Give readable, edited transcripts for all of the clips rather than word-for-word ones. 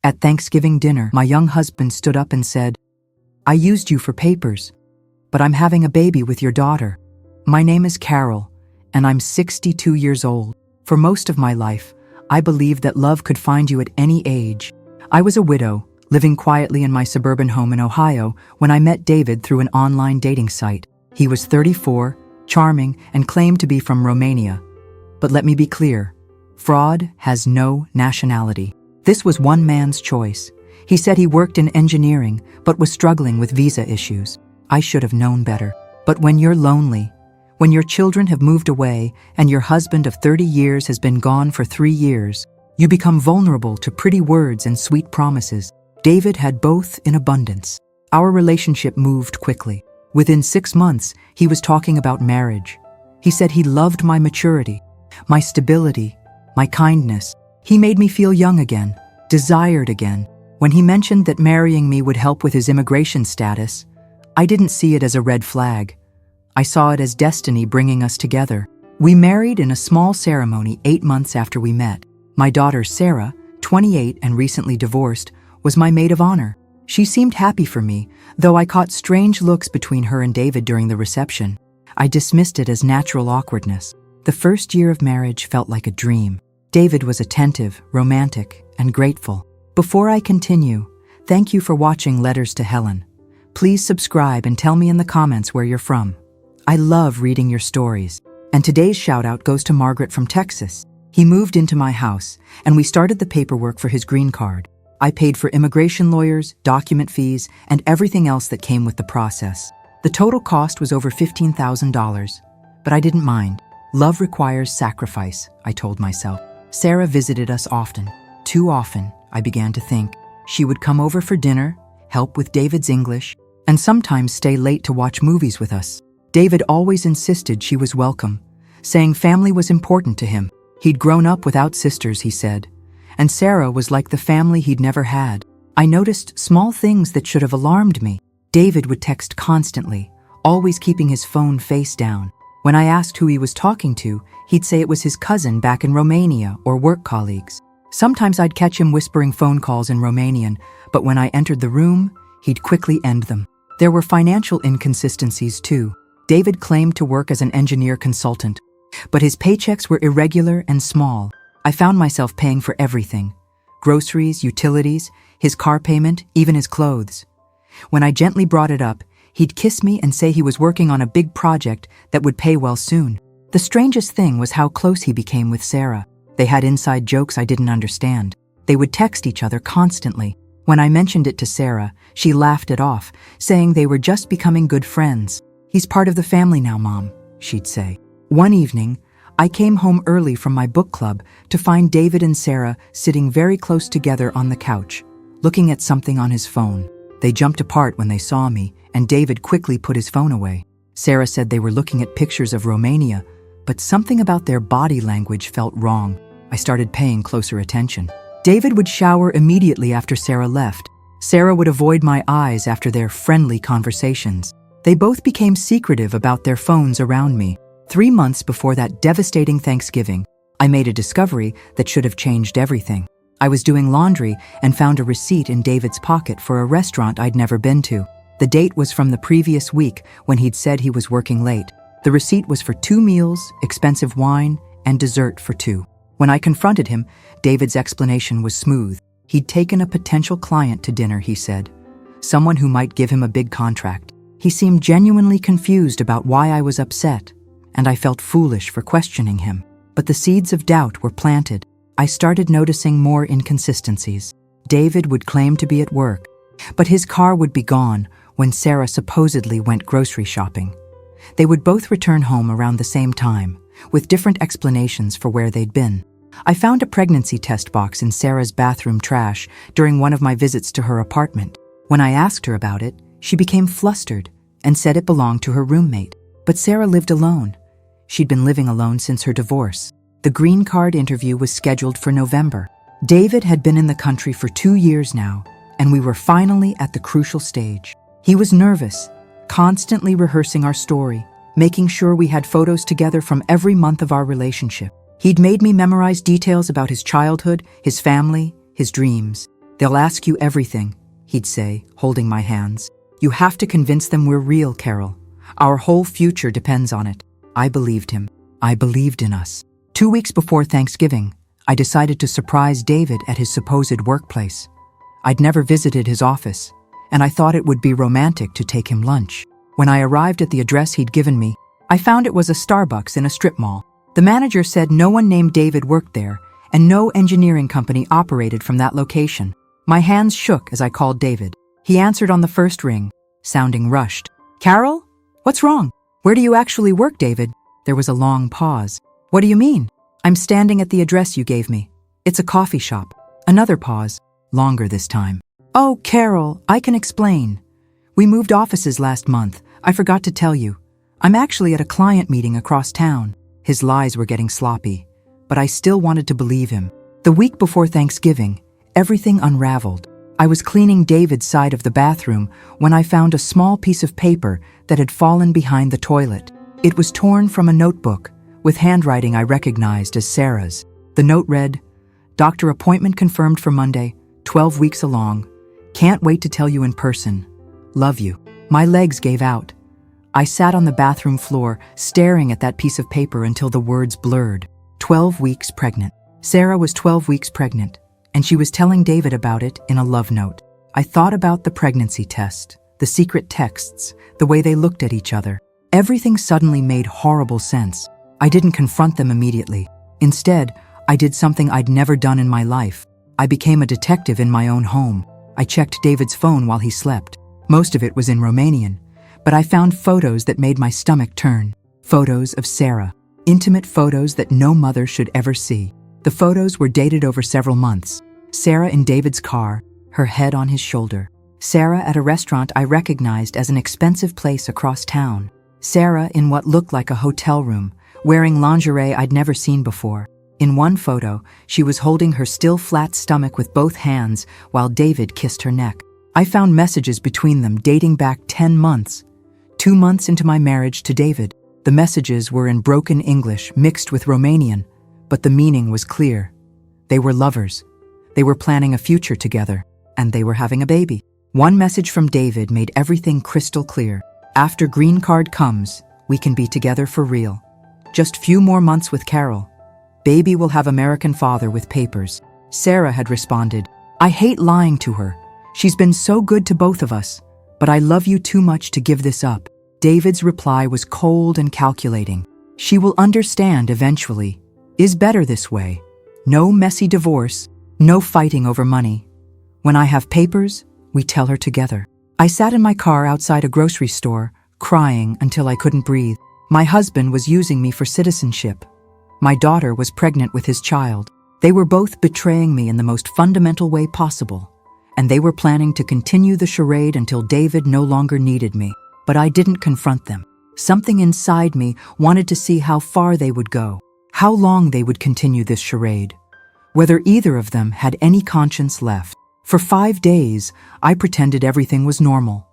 At Thanksgiving dinner, my young husband stood up and said, "I used you for papers, but I'm having a baby with your daughter. My name is Carol, and I'm 62 years old. For most of my life, I believed that love could find you at any age. I was a widow, living quietly in my suburban home in Ohio when I met David through an online dating site. He was 34, charming, and claimed to be from Romania. But let me be clear, fraud has no nationality. This was one man's choice. He said he worked in engineering, but was struggling with visa issues. I should have known better. But when you're lonely, when your children have moved away and your husband of 30 years has been gone for 3 years, you become vulnerable to pretty words and sweet promises. David had both in abundance. Our relationship moved quickly. Within 6 months, he was talking about marriage. He said he loved my maturity, my stability, my kindness. He made me feel young again, desired again. When he mentioned that marrying me would help with his immigration status, I didn't see it as a red flag. I saw it as destiny bringing us together. We married in a small ceremony 8 months after we met. My daughter Sarah, 28 and recently divorced, was my maid of honor. She seemed happy for me, though I caught strange looks between her and David during the reception. I dismissed it as natural awkwardness. The first year of marriage felt like a dream. David was attentive, romantic, and grateful. Before I continue, thank you for watching Letters to Helen. Please subscribe and tell me in the comments where you're from. I love reading your stories. And today's shout out goes to Margaret from Texas. He moved into my house, and we started the paperwork for his green card. I paid for immigration lawyers, document fees, and everything else that came with the process. The total cost was over $15,000, but I didn't mind. Love requires sacrifice, I told myself. Sarah visited us often. Too often, I began to think. She would come over for dinner, help with David's English, and sometimes stay late to watch movies with us. David always insisted she was welcome, saying family was important to him. He'd grown up without sisters, he said, and Sarah was like the family he'd never had. I noticed small things that should have alarmed me. David would text constantly, always keeping his phone face down. When I asked who he was talking to, he'd say it was his cousin back in Romania or work colleagues. Sometimes I'd catch him whispering phone calls in Romanian, but when I entered the room, he'd quickly end them. There were financial inconsistencies too. David claimed to work as an engineer consultant, but his paychecks were irregular and small. I found myself paying for everything: groceries, utilities, his car payment, even his clothes. When I gently brought it up, he'd kiss me and say he was working on a big project that would pay well soon. The strangest thing was how close he became with Sarah. They had inside jokes I didn't understand. They would text each other constantly. When I mentioned it to Sarah, she laughed it off, saying they were just becoming good friends. "He's part of the family now, Mom," she'd say. One evening, I came home early from my book club to find David and Sarah sitting very close together on the couch, looking at something on his phone. They jumped apart when they saw me, and David quickly put his phone away. Sarah said they were looking at pictures of Romania, but something about their body language felt wrong. I started paying closer attention. David would shower immediately after Sarah left. Sarah would avoid my eyes after their friendly conversations. They both became secretive about their phones around me. 3 months before that devastating Thanksgiving, I made a discovery that should have changed everything. I was doing laundry and found a receipt in David's pocket for a restaurant I'd never been to. The date was from the previous week when he'd said he was working late. The receipt was for 2 meals, expensive wine, and dessert for 2. When I confronted him, David's explanation was smooth. He'd taken a potential client to dinner, he said. Someone who might give him a big contract. He seemed genuinely confused about why I was upset, and I felt foolish for questioning him. But the seeds of doubt were planted. I started noticing more inconsistencies. David would claim to be at work, but his car would be gone when Sarah supposedly went grocery shopping. They would both return home around the same time, with different explanations for where they'd been. I found a pregnancy test box in Sarah's bathroom trash during one of my visits to her apartment. When I asked her about it, she became flustered and said it belonged to her roommate. But Sarah lived alone. She'd been living alone since her divorce. The green card interview was scheduled for November. David had been in the country for 2 years now, and we were finally at the crucial stage. He was nervous, constantly rehearsing our story, making sure we had photos together from every month of our relationship. He'd made me memorize details about his childhood, his family, his dreams. They'll ask you everything, he'd say, holding my hands. You have to convince them we're real, Carol. Our whole future depends on it. I believed him. I believed in us. 2 weeks before Thanksgiving, I decided to surprise David at his supposed workplace. I'd never visited his office, and I thought it would be romantic to take him lunch. When I arrived at the address he'd given me, I found it was a Starbucks in a strip mall. The manager said no one named David worked there, and no engineering company operated from that location. My hands shook as I called David. He answered on the first ring, sounding rushed. Carol? What's wrong? Where do you actually work, David? There was a long pause. What do you mean? I'm standing at the address you gave me. It's a coffee shop. Another pause, longer this time. Oh, Carol, I can explain. We moved offices last month. I forgot to tell you. I'm actually at a client meeting across town. His lies were getting sloppy, but I still wanted to believe him. The week before Thanksgiving, everything unraveled. I was cleaning David's side of the bathroom when I found a small piece of paper that had fallen behind the toilet. It was torn from a notebook, with handwriting I recognized as Sarah's. The note read, Doctor appointment confirmed for Monday, 12 weeks along. Can't wait to tell you in person. Love you. My legs gave out. I sat on the bathroom floor, staring at that piece of paper until the words blurred. 12 weeks pregnant. Sarah was 12 weeks pregnant, and she was telling David about it in a love note. I thought about the pregnancy test, the secret texts, the way they looked at each other. Everything suddenly made horrible sense. I didn't confront them immediately. Instead, I did something I'd never done in my life. I became a detective in my own home. I checked David's phone while he slept. Most of it was in Romanian, but I found photos that made my stomach turn. Photos of Sarah. Intimate photos that no mother should ever see. The photos were dated over several months. Sarah in David's car, her head on his shoulder. Sarah at a restaurant I recognized as an expensive place across town. Sarah in what looked like a hotel room, wearing lingerie I'd never seen before. In one photo, she was holding her still flat stomach with both hands while David kissed her neck. I found messages between them dating back 10 months. 2 months into my marriage to David. The messages were in broken English mixed with Romanian, but the meaning was clear. They were lovers. They were planning a future together, and they were having a baby. One message from David made everything crystal clear. After green card comes, we can be together for real. Just few more months with Carol. Baby will have American father with papers. Sarah had responded, I hate lying to her. She's been so good to both of us, but I love you too much to give this up. David's reply was cold and calculating. She will understand eventually. Is better this way. No messy divorce, no fighting over money. When I have papers, we tell her together. I sat in my car outside a grocery store, crying until I couldn't breathe. My husband was using me for citizenship. My daughter was pregnant with his child. They were both betraying me in the most fundamental way possible, and they were planning to continue the charade until David no longer needed me. But I didn't confront them. Something inside me wanted to see how far they would go, how long they would continue this charade, whether either of them had any conscience left. For 5 days, I pretended everything was normal.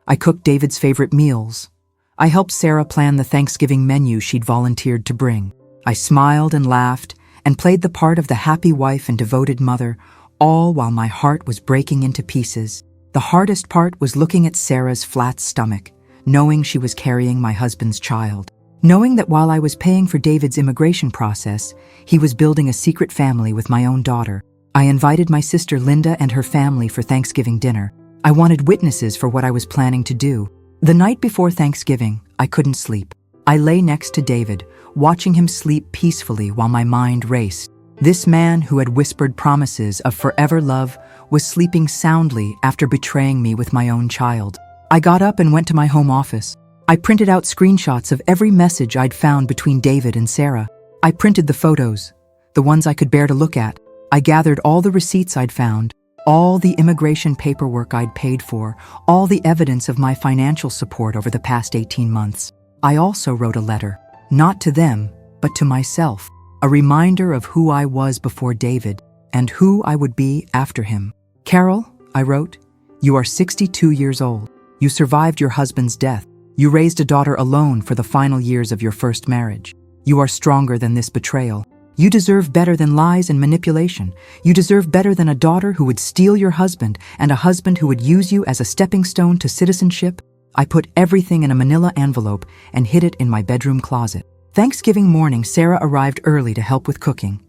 I cooked David's favorite meals. I helped Sarah plan the Thanksgiving menu she'd volunteered to bring. I smiled and laughed and played the part of the happy wife and devoted mother, all while my heart was breaking into pieces. The hardest part was looking at Sarah's flat stomach, knowing she was carrying my husband's child. Knowing that while I was paying for David's immigration process, he was building a secret family with my own daughter. I invited my sister Linda and her family for Thanksgiving dinner. I wanted witnesses for what I was planning to do. The night before Thanksgiving, I couldn't sleep. I lay next to David, watching him sleep peacefully while my mind raced. This man who had whispered promises of forever love was sleeping soundly after betraying me with my own child. I got up and went to my home office. I printed out screenshots of every message I'd found between David and Sarah. I printed the photos, the ones I could bear to look at. I gathered all the receipts I'd found, all the immigration paperwork I'd paid for, all the evidence of my financial support over the past 18 months. I also wrote a letter, not to them, but to myself, a reminder of who I was before David and who I would be after him. Carol, I wrote, you are 62 years old. You survived your husband's death. You raised a daughter alone for the final years of your first marriage. You are stronger than this betrayal. You deserve better than lies and manipulation. You deserve better than a daughter who would steal your husband and a husband who would use you as a stepping stone to citizenship. I put everything in a manila envelope and hid it in my bedroom closet. Thanksgiving morning, Sarah arrived early to help with cooking.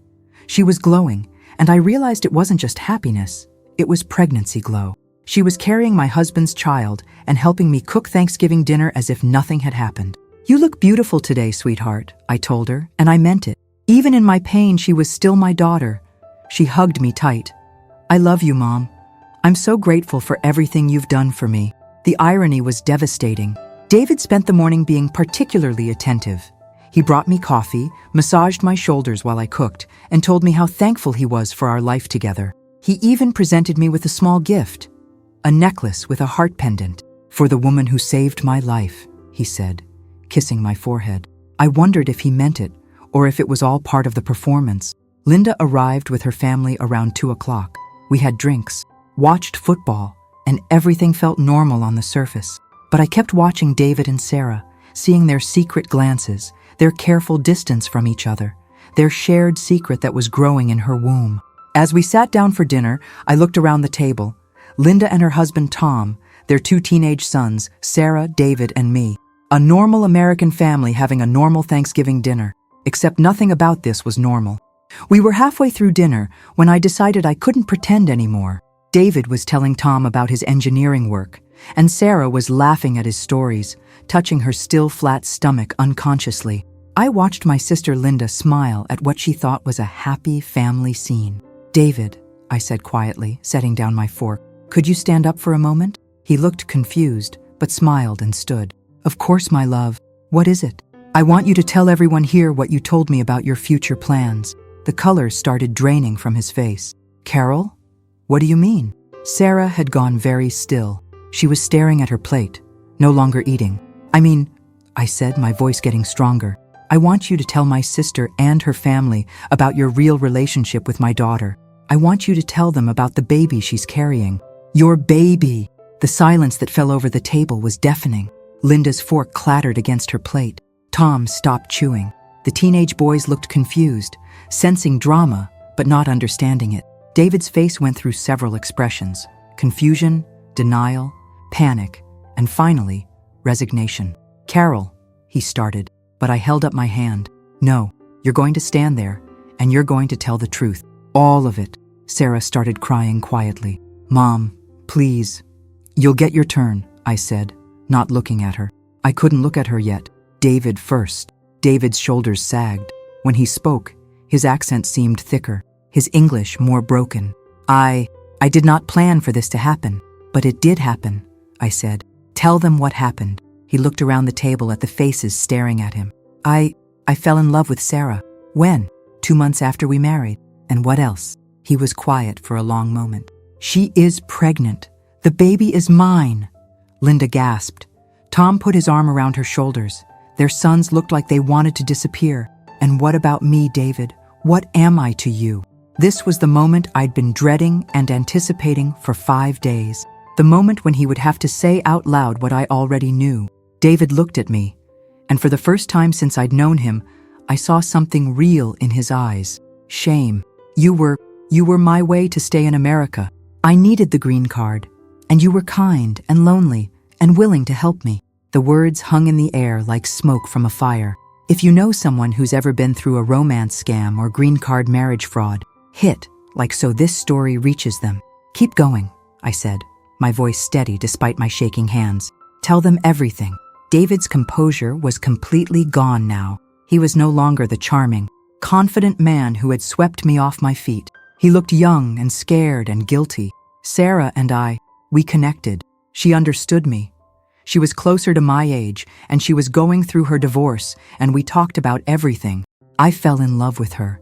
She was glowing, and I realized it wasn't just happiness, it was pregnancy glow. She was carrying my husband's child and helping me cook Thanksgiving dinner as if nothing had happened. "You look beautiful today, sweetheart," I told her, and I meant it. Even in my pain, she was still my daughter. She hugged me tight. "I love you, Mom. I'm so grateful for everything you've done for me." The irony was devastating. David spent the morning being particularly attentive. He brought me coffee, massaged my shoulders while I cooked, and told me how thankful he was for our life together. He even presented me with a small gift, a necklace with a heart pendant. "For the woman who saved my life," he said, kissing my forehead. I wondered if he meant it, or if it was all part of the performance. Linda arrived with her family around 2 o'clock. We had drinks, watched football, and everything felt normal on the surface. But I kept watching David and Sarah, seeing their secret glances, their careful distance from each other, their shared secret that was growing in her womb. As we sat down for dinner, I looked around the table. Linda and her husband Tom, their 2 teenage sons, Sarah, David, and me. A normal American family having a normal Thanksgiving dinner. Except nothing about this was normal. We were halfway through dinner when I decided I couldn't pretend anymore. David was telling Tom about his engineering work, and Sarah was laughing at his stories, touching her still flat stomach unconsciously. I watched my sister Linda smile at what she thought was a happy family scene. "David," I said quietly, setting down my fork, "could you stand up for a moment?" He looked confused, but smiled and stood. "Of course, my love. What is it?" "I want you to tell everyone here what you told me about your future plans." The color started draining from his face. "Carol? What do you mean?" Sarah had gone very still. She was staring at her plate, no longer eating. I said, my voice getting stronger. "I want you to tell my sister and her family about your real relationship with my daughter. I want you to tell them about the baby she's carrying." "Your baby!" The silence that fell over the table was deafening. Linda's fork clattered against her plate. Tom stopped chewing. The teenage boys looked confused, sensing drama, but not understanding it. David's face went through several expressions: confusion, denial, panic, and finally, resignation. "Carol," he started, but I held up my hand. "No, you're going to stand there, and you're going to tell the truth. All of it." Sarah started crying quietly. "Mom, please." "You'll get your turn," I said, not looking at her. I couldn't look at her yet. "David first." David's shoulders sagged. When he spoke, his accent seemed thicker, his English more broken. I did not plan for this to happen, but it did happen," I said. "Tell them what happened." He looked around the table at the faces staring at him. I fell in love with Sarah." "When?" 2 months after we married." "And what else?" He was quiet for a long moment. "She is pregnant. The baby is mine." Linda gasped. Tom put his arm around her shoulders. Their sons looked like they wanted to disappear. "And what about me, David? What am I to you?" This was the moment I'd been dreading and anticipating for 5 days. The moment when he would have to say out loud what I already knew. David looked at me, and for the first time since I'd known him, I saw something real in his eyes. Shame. You were my way to stay in America. I needed the green card, and you were kind and lonely and willing to help me." The words hung in the air like smoke from a fire. If you know someone who's ever been through a romance scam or green card marriage fraud, hit, like so this story reaches them. "Keep going," I said, my voice steady despite my shaking hands. "Tell them everything." David's composure was completely gone now. He was no longer the charming, confident man who had swept me off my feet. He looked young and scared and guilty. Sarah and we connected. She understood me. She was closer to my age, and she was going through her divorce, and we talked about everything. I fell in love with her,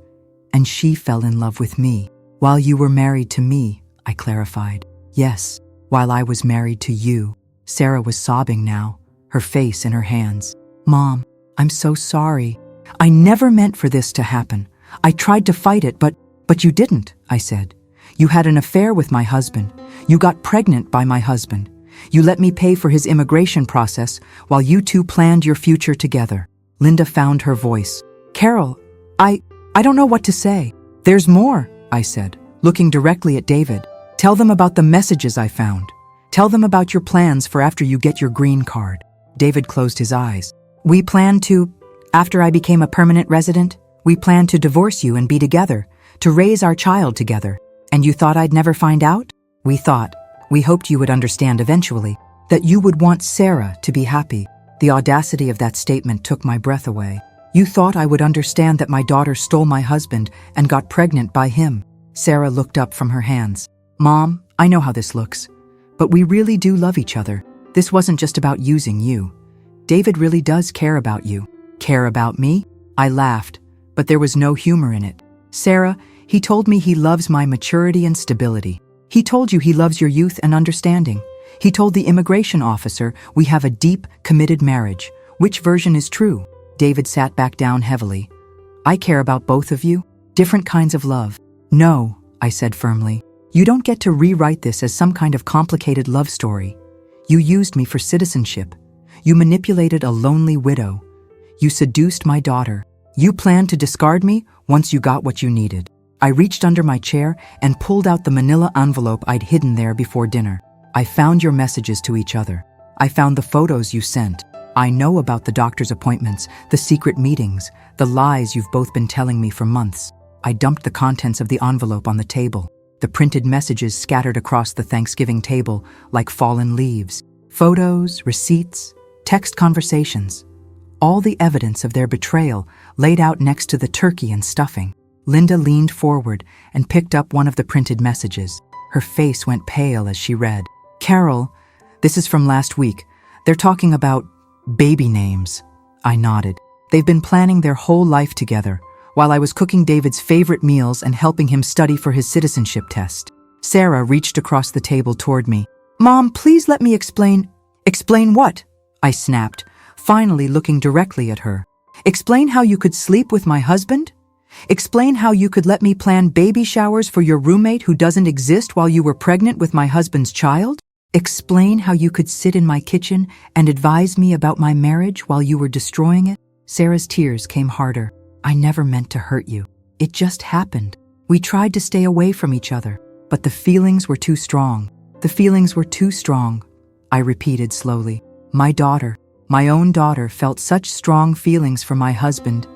and she fell in love with me. "While you were married to me," I clarified. "Yes, while I was married to you." Sarah was sobbing now, her face in her hands. "Mom, I'm so sorry. I never meant for this to happen. I tried to fight it, but you didn't," I said. "You had an affair with my husband. You got pregnant by my husband. You let me pay for his immigration process while you two planned your future together." Linda found her voice. "Carol, I I don't know what to say. There's more, I said, looking directly at David. Tell them about the messages I found. Tell them about your plans for after you get your green card. David closed his eyes. We plan to, after I became a permanent resident, we planned to divorce you and be together, to raise our child together. And you thought I'd never find out? We hoped you would understand eventually, that you would want Sarah to be happy. The audacity of that statement took my breath away. You thought I would understand that my daughter stole my husband and got pregnant by him. Sarah looked up from her hands. Mom, I know how this looks, but we really do love each other. This wasn't just about using you. David really does care about you. Care about me? I laughed, but there was no humor in it. Sarah, he told me he loves my maturity and stability. He told you he loves your youth and understanding. He told the immigration officer we have a deep, committed marriage. Which version is true? David sat back down heavily. I care about both of you. Different kinds of love. No, I said firmly. You don't get to rewrite this as some kind of complicated love story. You used me for citizenship. You manipulated a lonely widow. You seduced my daughter. You planned to discard me once you got what you needed. I reached under my chair and pulled out the manila envelope I'd hidden there before dinner. I found your messages to each other. I found the photos you sent. I know about the doctor's appointments, the secret meetings, the lies you've both been telling me for months. I dumped the contents of the envelope on the table. The printed messages scattered across the Thanksgiving table like fallen leaves. Photos, receipts, text conversations. All the evidence of their betrayal laid out next to the turkey and stuffing. Linda leaned forward and picked up one of the printed messages. Her face went pale as she read. Carol, this is from last week. They're talking about baby names. I nodded. They've been planning their whole life together, while I was cooking David's favorite meals and helping him study for his citizenship test. Sarah reached across the table toward me. Mom, please let me explain. Explain what? I snapped, finally looking directly at her. Explain how you could sleep with my husband? Explain how you could let me plan baby showers for your roommate who doesn't exist while you were pregnant with my husband's child? Explain how you could sit in my kitchen and advise me about my marriage while you were destroying it? Sarah's tears came harder. I never meant to hurt you. It just happened. We tried to stay away from each other, but the feelings were too strong. The feelings were too strong. I repeated slowly. My daughter, my own daughter, felt such strong feelings for my husband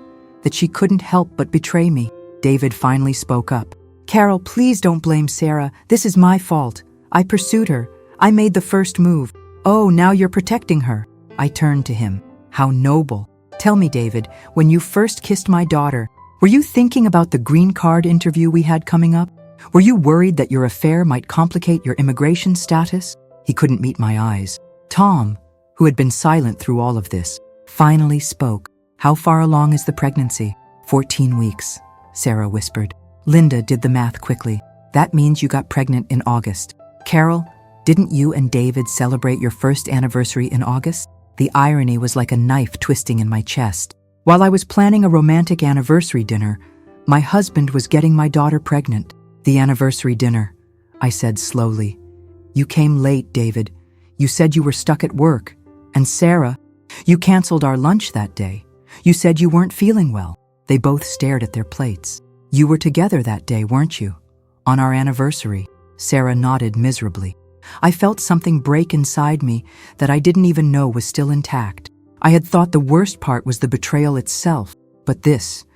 that she couldn't help but betray me. David finally spoke up. Carol, please don't blame Sarah. This is my fault. I pursued her. I made the first move. Oh, now you're protecting her. I turned to him. How noble. Tell me, David, when you first kissed my daughter, were you thinking about the green card interview we had coming up? Were you worried that your affair might complicate your immigration status? He couldn't meet my eyes. Tom, who had been silent through all of this, finally spoke. How far along is the pregnancy? 14 weeks, Sarah whispered. Linda did the math quickly. That means you got pregnant in August. Carol, didn't you and David celebrate your first anniversary in August? The irony was like a knife twisting in my chest. While I was planning a romantic anniversary dinner, my husband was getting my daughter pregnant. The anniversary dinner, I said slowly. You came late, David. You said you were stuck at work. And Sarah, you canceled our lunch that day. You said you weren't feeling well. They both stared at their plates. You were together that day, weren't you? On our anniversary. Sarah nodded miserably. I felt something break inside me that I didn't even know was still intact. I had thought the worst part was the betrayal itself, but this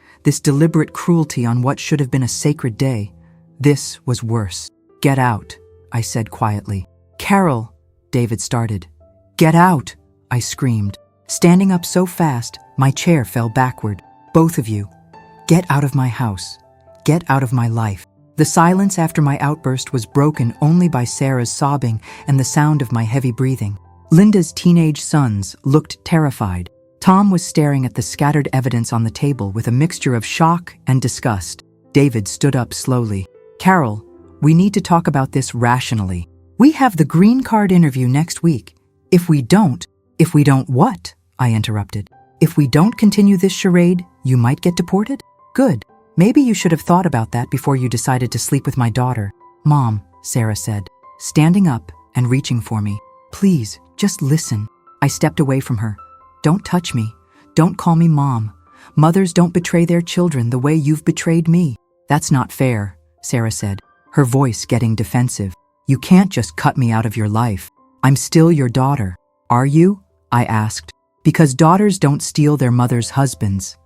deliberate cruelty on what should have been a sacred day, this was worse. Get out, I said quietly. Carol, David started. Get out, I screamed. Standing up so fast, my chair fell backward. Both of you, get out of my house. Get out of my life. The silence after my outburst was broken only by Sarah's sobbing and the sound of my heavy breathing. Linda's teenage sons looked terrified. Tom was staring at the scattered evidence on the table with a mixture of shock and disgust. David stood up slowly. Carol, we need to talk about this rationally. We have the green card interview next week. If we don't what? I interrupted. If we don't continue this charade, you might get deported? Good. Maybe you should have thought about that before you decided to sleep with my daughter. Mom, Sarah said, standing up and reaching for me. Please, just listen. I stepped away from her. Don't touch me. Don't call me Mom. Mothers don't betray their children the way you've betrayed me. That's not fair, Sarah said, her voice getting defensive. You can't just cut me out of your life. I'm still your daughter. Are you? I asked. Because daughters don't steal their mother's husbands.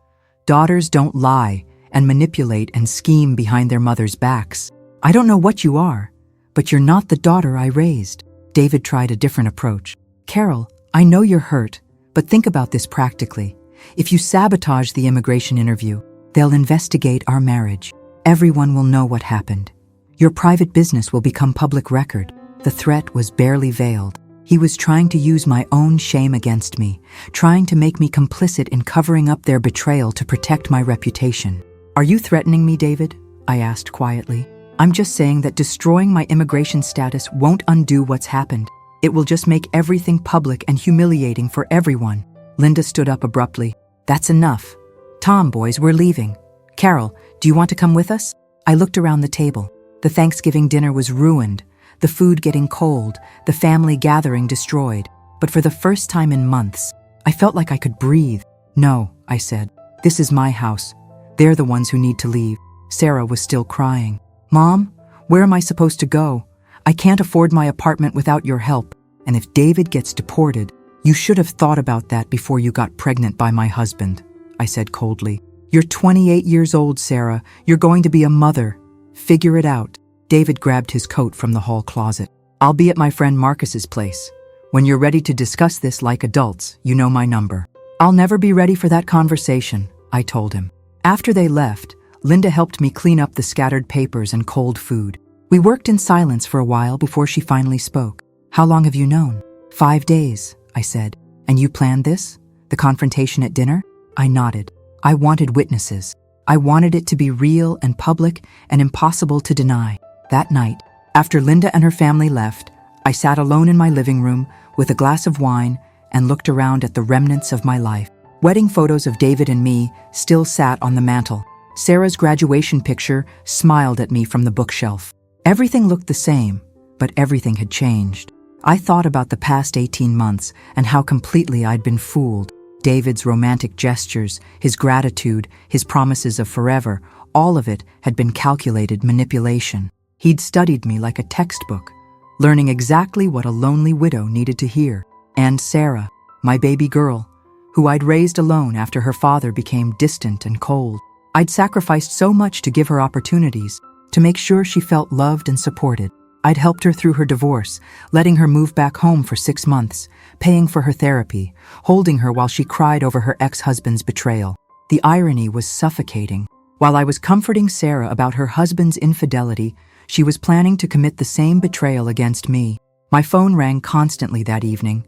Daughters don't lie and manipulate and scheme behind their mothers' backs. I don't know what you are, but you're not the daughter I raised. David tried a different approach. Carol, I know you're hurt, but think about this practically. If you sabotage the immigration interview, they'll investigate our marriage. Everyone will know what happened. Your private business will become public record. The threat was barely veiled. He was trying to use my own shame against me, trying to make me complicit in covering up their betrayal to protect my reputation. Are you threatening me, David? I asked quietly. I'm just saying that destroying my immigration status won't undo what's happened. It will just make everything public and humiliating for everyone. Linda stood up abruptly. That's enough. Tom, boys, we're leaving. Carol, do you want to come with us? I looked around the table. The Thanksgiving dinner was ruined, the food getting cold, the family gathering destroyed. But for the first time in months, I felt like I could breathe. No, I said. This is my house. They're the ones who need to leave. Sarah was still crying. Mom, where am I supposed to go? I can't afford my apartment without your help. And if David gets deported, you should have thought about that before you got pregnant by my husband, I said coldly. You're 28 years old, Sarah. You're going to be a mother. Figure it out. David grabbed his coat from the hall closet. I'll be at my friend Marcus's place. When you're ready to discuss this like adults, you know my number. I'll never be ready for that conversation, I told him. After they left, Linda helped me clean up the scattered papers and cold food. We worked in silence for a while before she finally spoke. How long have you known? 5 days, I said. And you planned this? The confrontation at dinner? I nodded. I wanted witnesses. I wanted it to be real and public and impossible to deny. That night, after Linda and her family left, I sat alone in my living room with a glass of wine and looked around at the remnants of my life. Wedding photos of David and me still sat on the mantel. Sarah's graduation picture smiled at me from the bookshelf. Everything looked the same, but everything had changed. I thought about the past 18 months and how completely I'd been fooled. David's romantic gestures, his gratitude, his promises of forever, all of it had been calculated manipulation. He'd studied me like a textbook, learning exactly what a lonely widow needed to hear. And Sarah, my baby girl, who I'd raised alone after her father became distant and cold. I'd sacrificed so much to give her opportunities, to make sure she felt loved and supported. I'd helped her through her divorce, letting her move back home for 6 months, paying for her therapy, holding her while she cried over her ex-husband's betrayal. The irony was suffocating. While I was comforting Sarah about her husband's infidelity, she was planning to commit the same betrayal against me. My phone rang constantly that evening.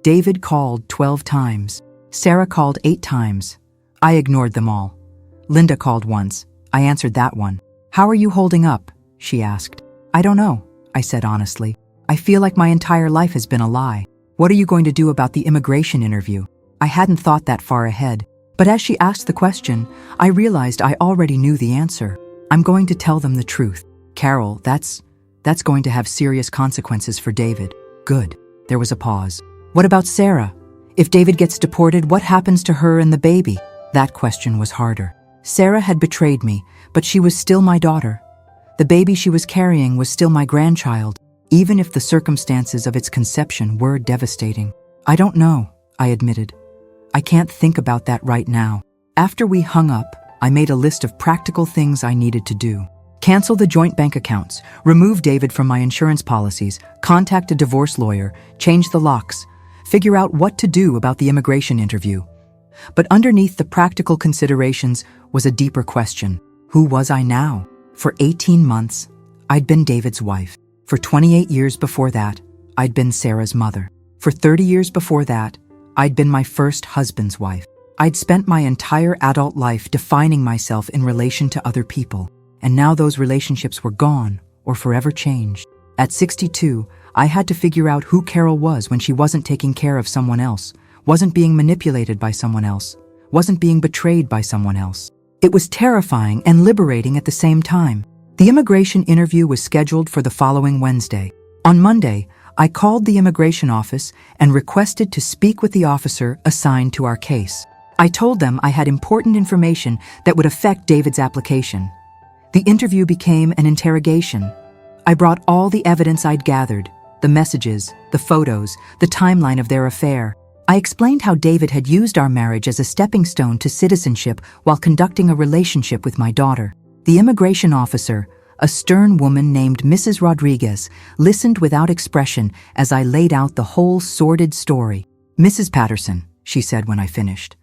David called 12 times. Sarah called 8 times. I ignored them all. Linda called once. I answered that one. How are you holding up? She asked. I don't know, I said honestly. I feel like my entire life has been a lie. What are you going to do about the immigration interview? I hadn't thought that far ahead. But as she asked the question, I realized I already knew the answer. I'm going to tell them the truth. Carol, that's going to have serious consequences for David. Good. There was a pause. What about Sarah? If David gets deported, what happens to her and the baby? That question was harder. Sarah had betrayed me, but she was still my daughter. The baby she was carrying was still my grandchild, even if the circumstances of its conception were devastating. I don't know, I admitted. I can't think about that right now. After we hung up, I made a list of practical things I needed to do. Cancel the joint bank accounts, remove David from my insurance policies, contact a divorce lawyer, change the locks, figure out what to do about the immigration interview. But underneath the practical considerations was a deeper question. Who was I now? For 18 months, I'd been David's wife. For 28 years before that, I'd been Sarah's mother. For 30 years before that, I'd been my first husband's wife. I'd spent my entire adult life defining myself in relation to other people, and now those relationships were gone or forever changed. At 62, I had to figure out who Carol was when she wasn't taking care of someone else, wasn't being manipulated by someone else, wasn't being betrayed by someone else. It was terrifying and liberating at the same time. The immigration interview was scheduled for the following Wednesday. On Monday, I called the immigration office and requested to speak with the officer assigned to our case. I told them I had important information that would affect David's application. The interview became an interrogation. I brought all the evidence I'd gathered, the messages, the photos, the timeline of their affair. I explained how David had used our marriage as a stepping stone to citizenship while conducting a relationship with my daughter. The immigration officer, a stern woman named Mrs. Rodriguez, listened without expression as I laid out the whole sordid story. "Mrs. Patterson," she said when I finished,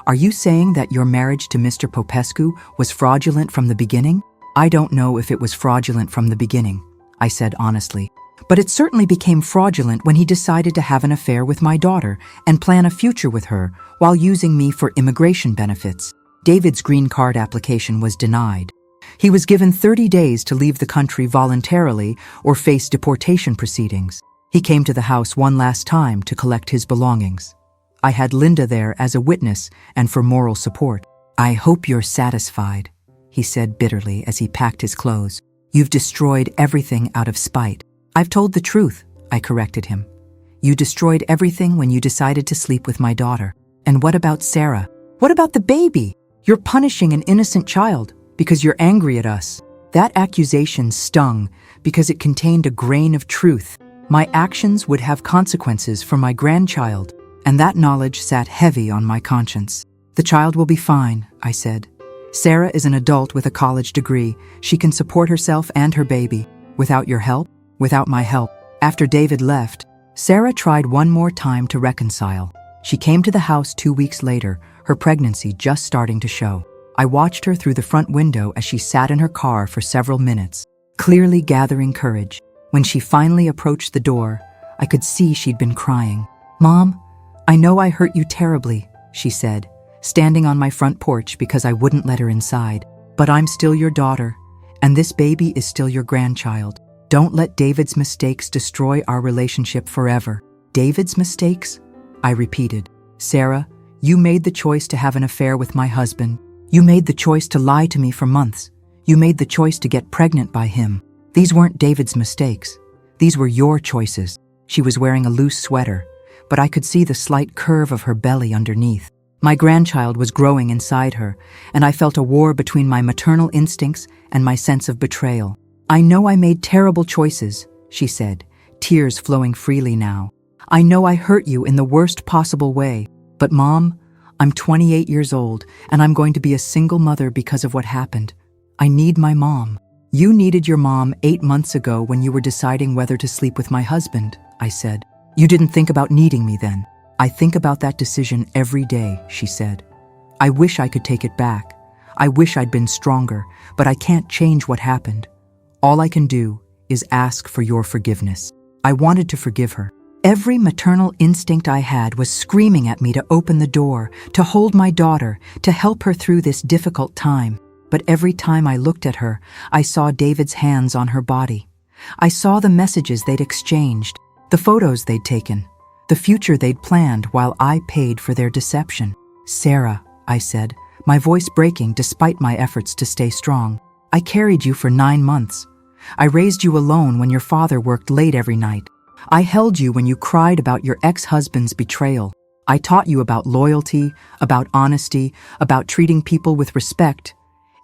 "are you saying that your marriage to Mr. Popescu was fraudulent from the beginning?" "I don't know if it was fraudulent from the beginning," I said honestly, "but it certainly became fraudulent when he decided to have an affair with my daughter and plan a future with her while using me for immigration benefits." David's green card application was denied. He was given 30 days to leave the country voluntarily or face deportation proceedings. He came to the house one last time to collect his belongings. I had Linda there as a witness and for moral support. "I hope you're satisfied," he said bitterly as he packed his clothes. "You've destroyed everything out of spite." "I've told the truth," I corrected him. "You destroyed everything when you decided to sleep with my daughter." "And what about Sarah? What about the baby? You're punishing an innocent child because you're angry at us." That accusation stung because it contained a grain of truth. My actions would have consequences for my grandchild, and that knowledge sat heavy on my conscience. "The child will be fine," I said. "Sarah is an adult with a college degree. She can support herself and her baby. Without your help, without my help." After David left, Sarah tried one more time to reconcile. She came to the house 2 weeks later, her pregnancy just starting to show. I watched her through the front window as she sat in her car for several minutes, clearly gathering courage. When she finally approached the door, I could see she'd been crying. "Mom, I know I hurt you terribly," she said, standing on my front porch because I wouldn't let her inside. "But I'm still your daughter, and this baby is still your grandchild. Don't let David's mistakes destroy our relationship forever." "David's mistakes?" I repeated. "Sarah, you made the choice to have an affair with my husband. You made the choice to lie to me for months. You made the choice to get pregnant by him. These weren't David's mistakes. These were your choices." She was wearing a loose sweater, but I could see the slight curve of her belly underneath. My grandchild was growing inside her, and I felt a war between my maternal instincts and my sense of betrayal. "I know I made terrible choices," she said, tears flowing freely now. "I know I hurt you in the worst possible way. But Mom, I'm 28 years old, and I'm going to be a single mother because of what happened. I need my mom." "You needed your mom 8 months ago when you were deciding whether to sleep with my husband," I said. "You didn't think about needing me then." "I think about that decision every day," she said. "I wish I could take it back. I wish I'd been stronger, but I can't change what happened. All I can do is ask for your forgiveness." I wanted to forgive her. Every maternal instinct I had was screaming at me to open the door, to hold my daughter, to help her through this difficult time. But every time I looked at her, I saw David's hands on her body. I saw the messages they'd exchanged, the photos they'd taken, the future they'd planned while I paid for their deception. "Sarah," I said, my voice breaking despite my efforts to stay strong. "I carried you for 9 months. I raised you alone when your father worked late every night. I held you when you cried about your ex-husband's betrayal. I taught you about loyalty, about honesty, about treating people with respect,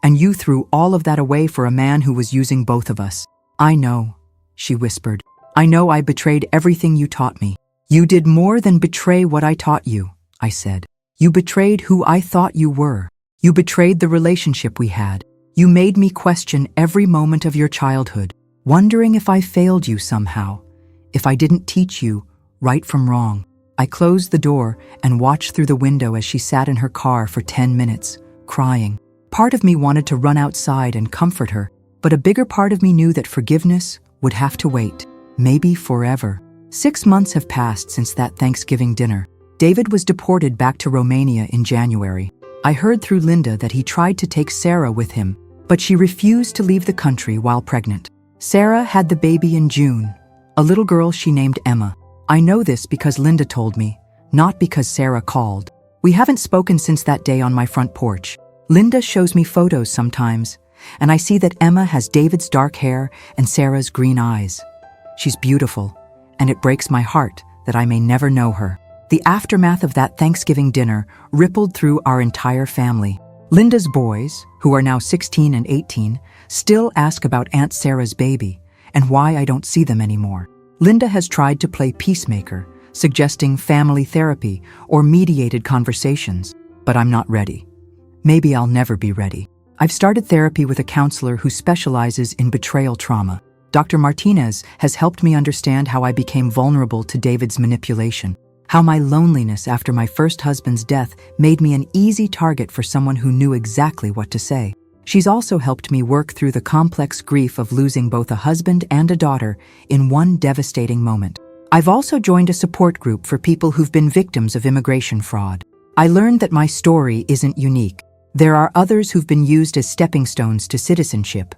and you threw all of that away for a man who was using both of us." "I know," she whispered. "I know I betrayed everything you taught me." "You did more than betray what I taught you," I said. "You betrayed who I thought you were. You betrayed the relationship we had. You made me question every moment of your childhood, wondering if I failed you somehow, if I didn't teach you right from wrong." I closed the door and watched through the window as she sat in her car for 10 minutes, crying. Part of me wanted to run outside and comfort her, but a bigger part of me knew that forgiveness would have to wait, maybe forever. 6 months have passed since that Thanksgiving dinner. David was deported back to Romania in January. I heard through Linda that he tried to take Sarah with him, but she refused to leave the country while pregnant. Sarah had the baby in June, a little girl she named Emma. I know this because Linda told me, not because Sarah called. We haven't spoken since that day on my front porch. Linda shows me photos sometimes, and I see that Emma has David's dark hair and Sarah's green eyes. She's beautiful, and it breaks my heart that I may never know her. The aftermath of that Thanksgiving dinner rippled through our entire family. Linda's boys, who are now 16 and 18, still ask about Aunt Sarah's baby and why I don't see them anymore. Linda has tried to play peacemaker, suggesting family therapy or mediated conversations, but I'm not ready. Maybe I'll never be ready. I've started therapy with a counselor who specializes in betrayal trauma. Dr. Martinez has helped me understand how I became vulnerable to David's manipulation, how my loneliness after my first husband's death made me an easy target for someone who knew exactly what to say. She's also helped me work through the complex grief of losing both a husband and a daughter in one devastating moment. I've also joined a support group for people who've been victims of immigration fraud. I learned that my story isn't unique. There are others who've been used as stepping stones to citizenship,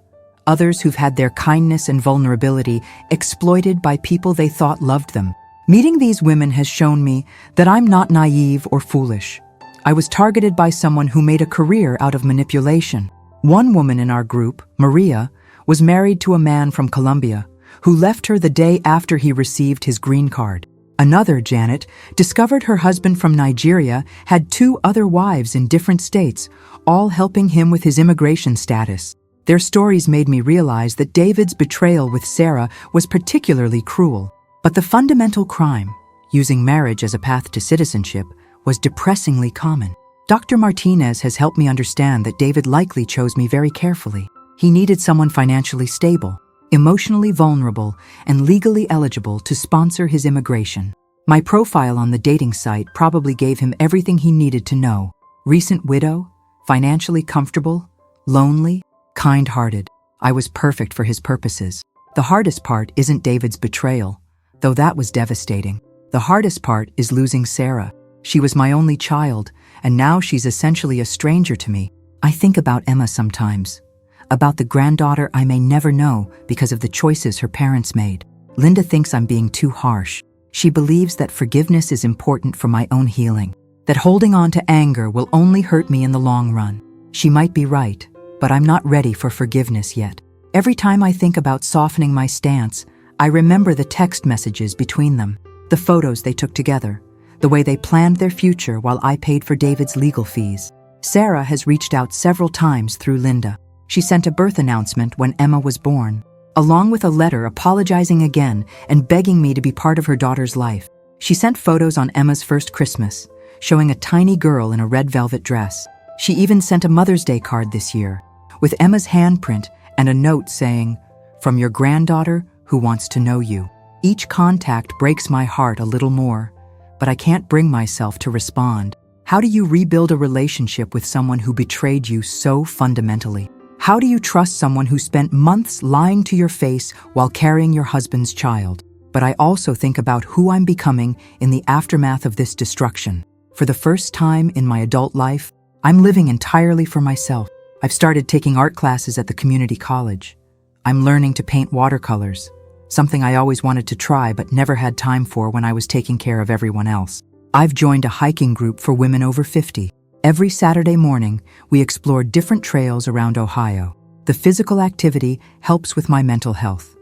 others who've had their kindness and vulnerability exploited by people they thought loved them. Meeting these women has shown me that I'm not naive or foolish. I was targeted by someone who made a career out of manipulation. One woman in our group, Maria, was married to a man from Colombia who left her the day after he received his green card. Another, Janet, discovered her husband from Nigeria had 2 other wives in different states, all helping him with his immigration status. Their stories made me realize that David's betrayal with Sarah was particularly cruel. But the fundamental crime, using marriage as a path to citizenship, was depressingly common. Dr. Martinez has helped me understand that David likely chose me very carefully. He needed someone financially stable, emotionally vulnerable, and legally eligible to sponsor his immigration. My profile on the dating site probably gave him everything he needed to know. Recent widow, financially comfortable, lonely, kind-hearted. I was perfect for his purposes. The hardest part isn't David's betrayal, though that was devastating. The hardest part is losing Sarah. She was my only child, and now she's essentially a stranger to me. I think about Emma sometimes, about the granddaughter I may never know because of the choices her parents made. Linda thinks I'm being too harsh. She believes that forgiveness is important for my own healing, that holding on to anger will only hurt me in the long run. She might be right, but I'm not ready for forgiveness yet. Every time I think about softening my stance, I remember the text messages between them, the photos they took together, the way they planned their future while I paid for David's legal fees. Sarah has reached out several times through Linda. She sent a birth announcement when Emma was born, along with a letter apologizing again and begging me to be part of her daughter's life. She sent photos on Emma's first Christmas, showing a tiny girl in a red velvet dress. She even sent a Mother's Day card this year, with Emma's handprint and a note saying, "From your granddaughter who wants to know you." Each contact breaks my heart a little more, but I can't bring myself to respond. How do you rebuild a relationship with someone who betrayed you so fundamentally? How do you trust someone who spent months lying to your face while carrying your husband's child? But I also think about who I'm becoming in the aftermath of this destruction. For the first time in my adult life, I'm living entirely for myself. I've started taking art classes at the community college. I'm learning to paint watercolors, something I always wanted to try but never had time for when I was taking care of everyone else. I've joined a hiking group for women over 50. Every Saturday morning, we explore different trails around Ohio. The physical activity helps with my mental health,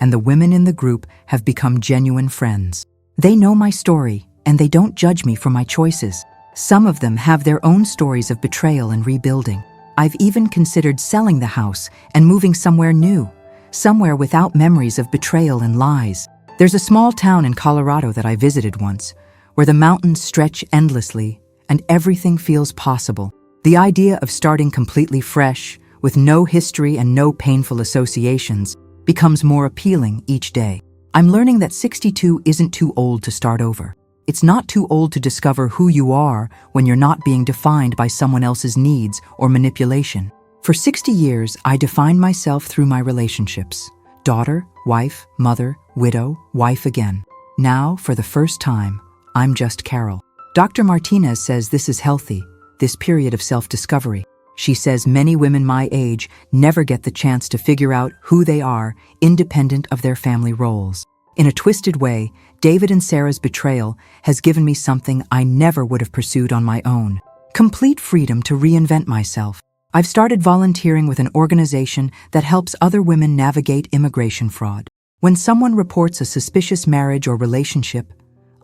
and the women in the group have become genuine friends. They know my story, and they don't judge me for my choices. Some of them have their own stories of betrayal and rebuilding. I've even considered selling the house and moving somewhere new, somewhere without memories of betrayal and lies. There's a small town in Colorado that I visited once, where the mountains stretch endlessly and everything feels possible. The idea of starting completely fresh, with no history and no painful associations, becomes more appealing each day. I'm learning that 62 isn't too old to start over. It's not too old to discover who you are when you're not being defined by someone else's needs or manipulation. For 60 years, I defined myself through my relationships. Daughter, wife, mother, widow, wife again. Now, for the first time, I'm just Carol. Dr. Martinez says this is healthy, this period of self-discovery. She says many women my age never get the chance to figure out who they are, independent of their family roles. In a twisted way, David and Sarah's betrayal has given me something I never would have pursued on my own: complete freedom to reinvent myself. I've started volunteering with an organization that helps other women navigate immigration fraud. When someone reports a suspicious marriage or relationship,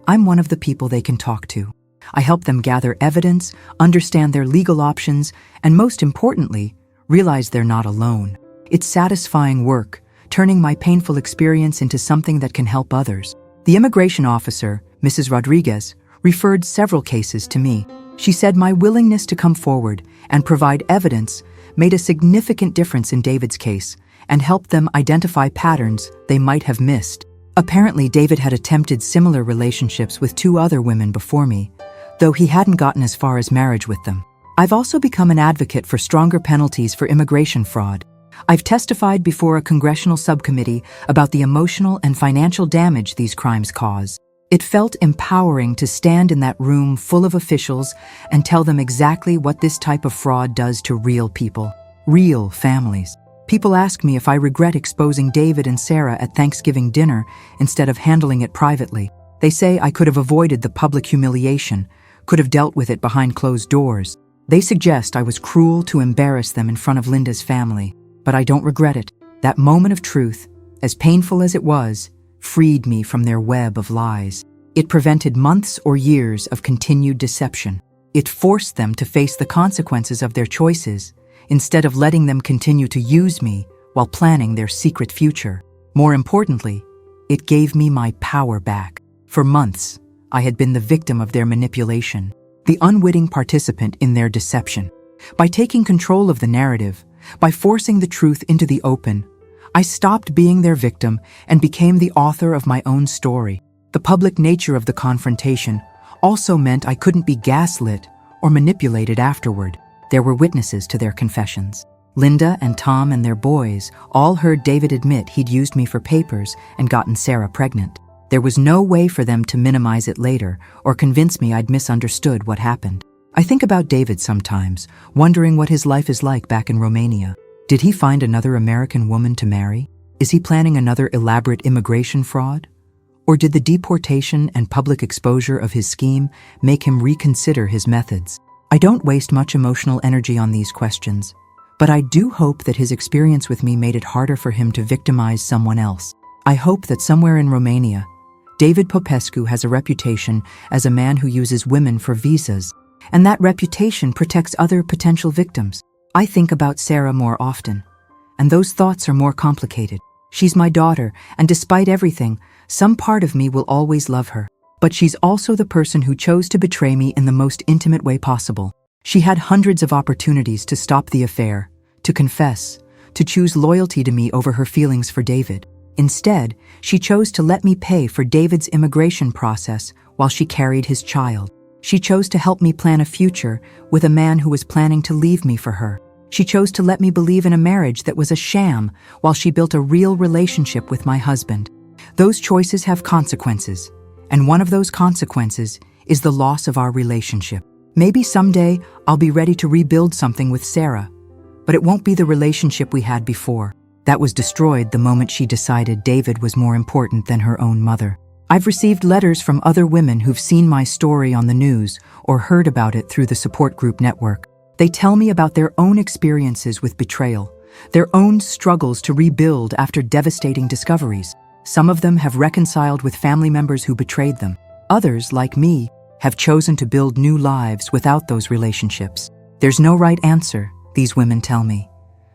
I'm one of the people they can talk to. I help them gather evidence, understand their legal options, and most importantly, realize they're not alone. It's satisfying work, turning my painful experience into something that can help others. The immigration officer, Mrs. Rodriguez, referred several cases to me. She said my willingness to come forward and provide evidence made a significant difference in David's case and helped them identify patterns they might have missed. Apparently, David had attempted similar relationships with 2 other women before me, though he hadn't gotten as far as marriage with them. I've also become an advocate for stronger penalties for immigration fraud. I've testified before a congressional subcommittee about the emotional and financial damage these crimes cause. It felt empowering to stand in that room full of officials and tell them exactly what this type of fraud does to real people, real families. People ask me if I regret exposing David and Sarah at Thanksgiving dinner instead of handling it privately. They say I could have avoided the public humiliation, could have dealt with it behind closed doors. They suggest I was cruel to embarrass them in front of Linda's family, but I don't regret it. That moment of truth, as painful as it was, freed me from their web of lies. It prevented months or years of continued deception. It forced them to face the consequences of their choices, instead of letting them continue to use me while planning their secret future. More importantly, it gave me my power back. For months, I had been the victim of their manipulation, the unwitting participant in their deception. By taking control of the narrative, by forcing the truth into the open, I stopped being their victim and became the author of my own story. The public nature of the confrontation also meant I couldn't be gaslit or manipulated afterward. There were witnesses to their confessions. Linda and Tom and their boys all heard David admit he'd used me for papers and gotten Sarah pregnant. There was no way for them to minimize it later or convince me I'd misunderstood what happened. I think about David sometimes, wondering what his life is like back in Romania. Did he find another American woman to marry? Is he planning another elaborate immigration fraud? Or did the deportation and public exposure of his scheme make him reconsider his methods? I don't waste much emotional energy on these questions, but I do hope that his experience with me made it harder for him to victimize someone else. I hope that somewhere in Romania, David Popescu has a reputation as a man who uses women for visas, and that reputation protects other potential victims. I think about Sarah more often, and those thoughts are more complicated. She's my daughter, and despite everything, some part of me will always love her. But she's also the person who chose to betray me in the most intimate way possible. She had hundreds of opportunities to stop the affair, to confess, to choose loyalty to me over her feelings for David. Instead, she chose to let me pay for David's immigration process while she carried his child. She chose to help me plan a future with a man who was planning to leave me for her. She chose to let me believe in a marriage that was a sham while she built a real relationship with my husband. Those choices have consequences, and one of those consequences is the loss of our relationship. Maybe someday I'll be ready to rebuild something with Sarah, but it won't be the relationship we had before. That was destroyed the moment she decided David was more important than her own mother. I've received letters from other women who've seen my story on the news or heard about it through the support group network. They tell me about their own experiences with betrayal, their own struggles to rebuild after devastating discoveries. Some of them have reconciled with family members who betrayed them. Others, like me, have chosen to build new lives without those relationships. There's no right answer, these women tell me.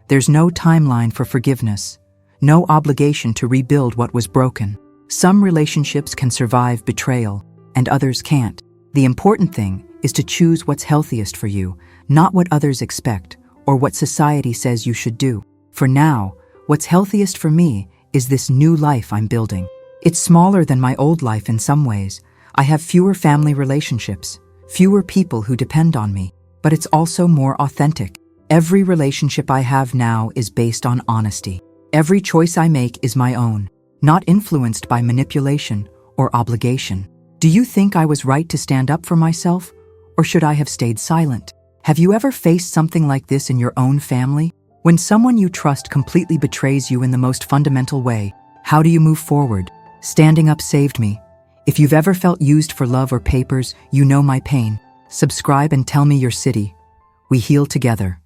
There's no timeline for forgiveness, no obligation to rebuild what was broken. Some relationships can survive betrayal, and others can't. The important thing is to choose what's healthiest for you, not what others expect or what society says you should do. For now, what's healthiest for me is this new life I'm building. It's smaller than my old life in some ways. I have fewer family relationships, fewer people who depend on me, but it's also more authentic. Every relationship I have now is based on honesty. Every choice I make is my own, not influenced by manipulation or obligation. Do you think I was right to stand up for myself, or should I have stayed silent? Have you ever faced something like this in your own family? When someone you trust completely betrays you in the most fundamental way, how do you move forward? Standing up saved me. If you've ever felt used for love or papers, you know my pain. Subscribe and tell me your city. We heal together.